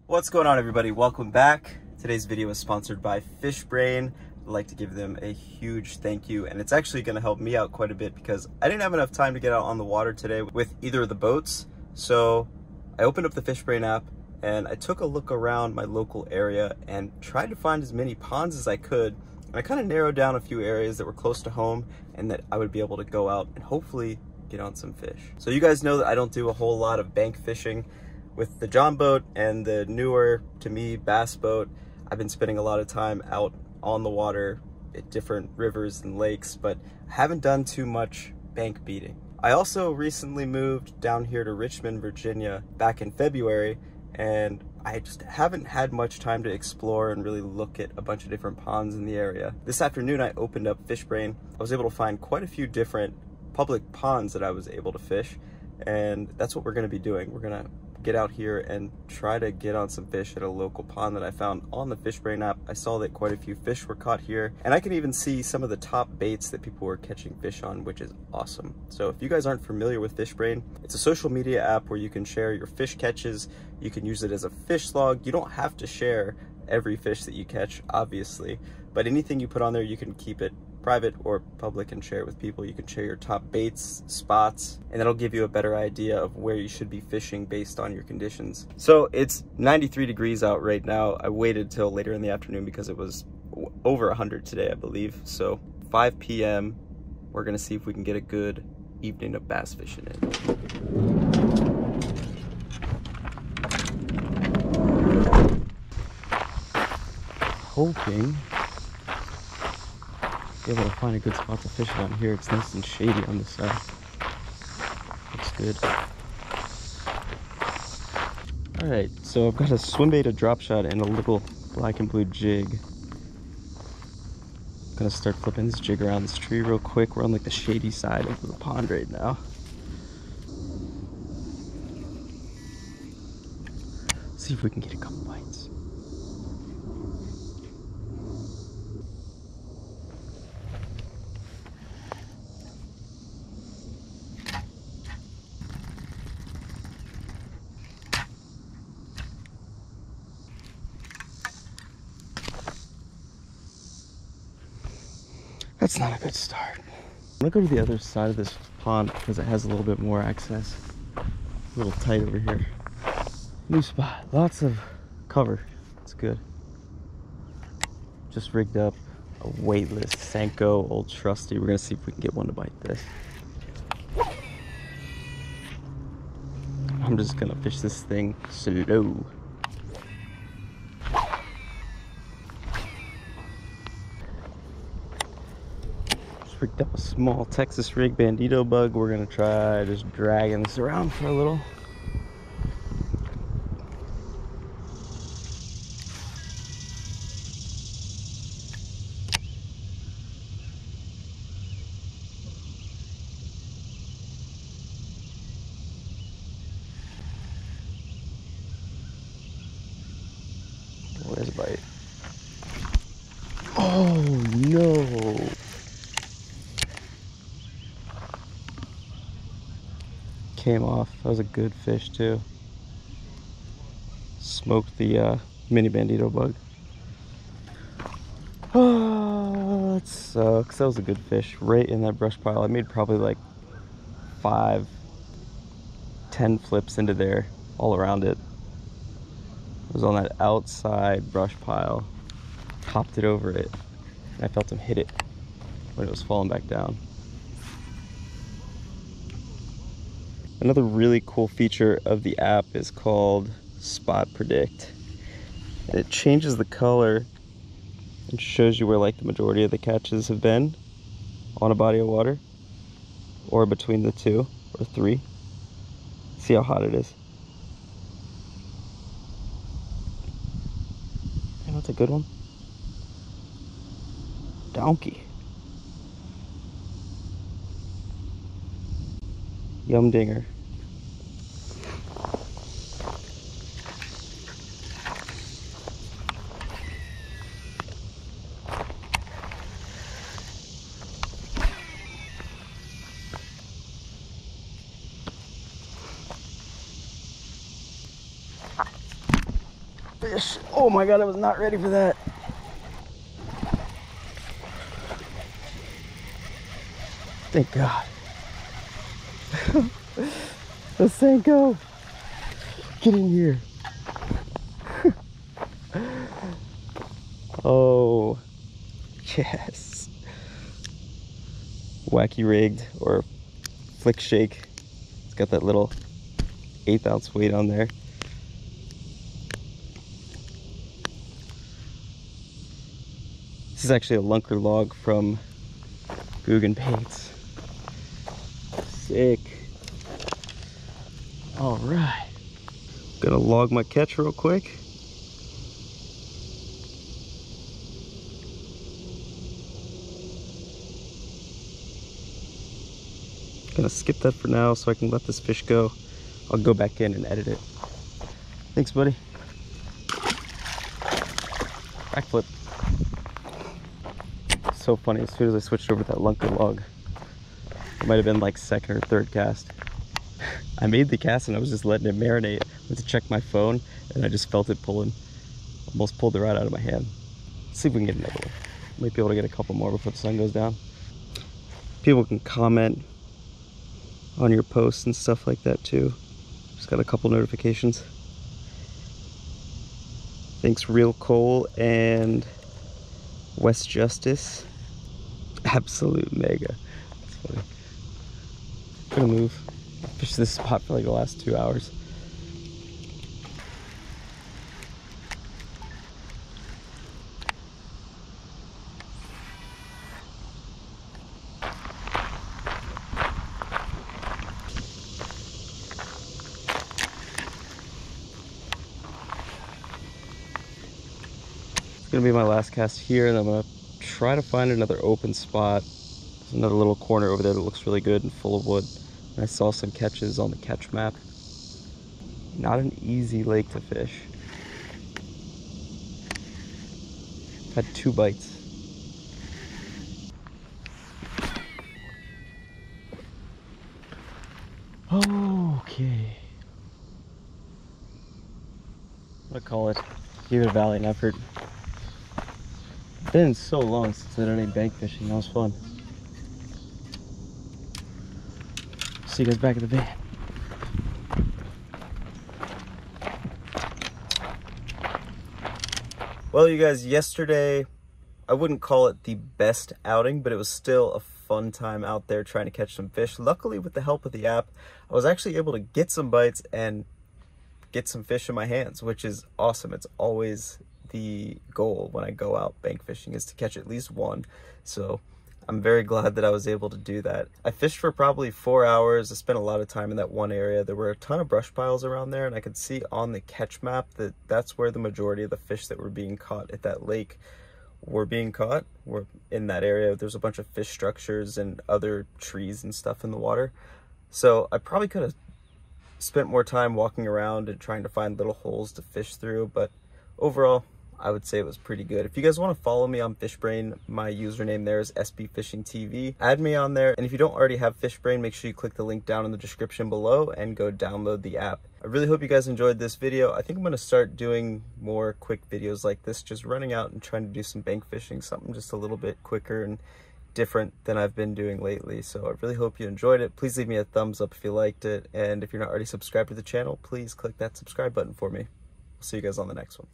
What's going on, everybody? Welcome back. Today's video is sponsored by Fishbrain. I'd like to give them a huge thank you, and it's actually going to help me out quite a bit because I didn't have enough time to get out on the water today with either of the boats. So I opened up the Fishbrain app and I took a look around my local area and tried to find as many ponds as I could. And I kind of narrowed down a few areas that were close to home and that I would be able to go out and hopefully get on some fish. So you guys know that I don't do a whole lot of bank fishing. With the John boat and the newer, to me, bass boat, I've been spending a lot of time out on the water at different rivers and lakes, but I haven't done too much bank beating. I also recently moved down here to Richmond, Virginia back in February, and I just haven't had much time to explore and really look at a bunch of different ponds in the area. This afternoon I opened up Fishbrain. I was able to find quite a few different public ponds that I was able to fish, and that's what we're going to be doing. We're going to get out here and try to get on some fish at a local pond that I found on the Fishbrain app. I saw that quite a few fish were caught here, and I can even see some of the top baits that people were catching fish on, which is awesome. So if you guys aren't familiar with Fishbrain, it's a social media app where you can share your fish catches. You can use it as a fish log. You don't have to share every fish that you catch, obviously, but anything you put on there, you can keep it private or public and share it with people. You can share your top baits, spots, and that'll give you a better idea of where you should be fishing based on your conditions. So it's 93 degrees out right now. I waited till later in the afternoon because it was over 100 today, I believe. So 5 p.m. we're gonna see if we can get a good evening of bass fishing in. Hoping be able to find a good spot to fish down here. It's nice and shady on this side. Looks good. Alright, so I've got a swim bait, a drop shot, and a little black and blue jig. I'm gonna start flipping this jig around this tree real quick. We're on like the shady side of the pond right now. See if we can get a couple bites. That's not a good start. I'm gonna go to the other side of this pond because it has a little bit more access. A little tight over here. New spot, lots of cover. It's good. Just rigged up a weightless Senko old trusty. We're gonna see if we can get one to bite this. I'm just gonna fish this thing slow. Rigged up a small Texas rig bandito bug. We're gonna try just dragging this around for a little. Oh, there's a bite. Oh no! Came off. That was a good fish too. Smoked the mini bandito bug. Oh, that sucks. That was a good fish right in that brush pile. I made probably like 5-10 flips into there all around it. It was on that outside brush pile. Popped it over it. And I felt him hit it when it was falling back down. Another really cool feature of the app is called Spot Predict. It changes the color and shows you where like the majority of the catches have been on a body of water, or between the 2 or 3. See how hot it is. You know, it's a good one. Donkey. Yum dinger. fish. Oh my God, I was not ready for that. Thank God. The Senko. Get in here. Oh, yes. Wacky rigged or flick shake. It's got that little 1/8 ounce weight on there. This is actually a lunker log from Guggen Baits. Sick. All right. Gonna log my catch real quick. Gonna skip that for now so I can let this fish go. I'll go back in and edit it. Thanks, buddy. Backflip. So funny, as soon as I switched over to that lunker log, it might have been like second or third cast. I made the cast and I was just letting it marinate. I went to check my phone and I just felt it pulling. Almost pulled the rod out of my hand. Let's see if we can get another one. Might be able to get a couple more before the sun goes down. People can comment on your posts and stuff like that too. Just got a couple notifications. Thanks Real Cole and West Justice. Absolute mega. That's funny. I'm gonna move. I fished this spot for like the last 2 hours. It's gonna be my last cast here, and I'm gonna try to find another open spot. There's another little corner over there that looks really good and full of wood. And I saw some catches on the catch map. Not an easy lake to fish. Had 2 bites. Okay. I'm gonna call it. Give it a valiant effort. Been so long since I did any bank fishing. That was fun. See you guys back at the van. Well, you guys, yesterday, I wouldn't call it the best outing, but it was still a fun time out there trying to catch some fish. Luckily, with the help of the app, I was actually able to get some bites and get some fish in my hands, which is awesome. It's always the goal when I go out bank fishing, is to catch at least one. So I'm very glad that I was able to do that. I fished for probably 4 hours. I spent a lot of time in that one area. There were a ton of brush piles around there, and I could see on the catch map that that's where the majority of the fish that were being caught at that lake were being caught. Were in that area. There's a bunch of fish structures and other trees and stuff in the water. So I probably could have spent more time walking around and trying to find little holes to fish through, but overall, I would say it was pretty good. If you guys want to follow me on Fishbrain, my username there is SBFishingTV. Add me on there, and if you don't already have Fishbrain, make sure you click the link down in the description below and go download the app. I really hope you guys enjoyed this video. I think I'm going to start doing more quick videos like this, just running out and trying to do some bank fishing, something just a little bit quicker and different than I've been doing lately. So I really hope you enjoyed it. Please leave me a thumbs up if you liked it, and if you're not already subscribed to the channel, please click that subscribe button for me. I'll see you guys on the next one.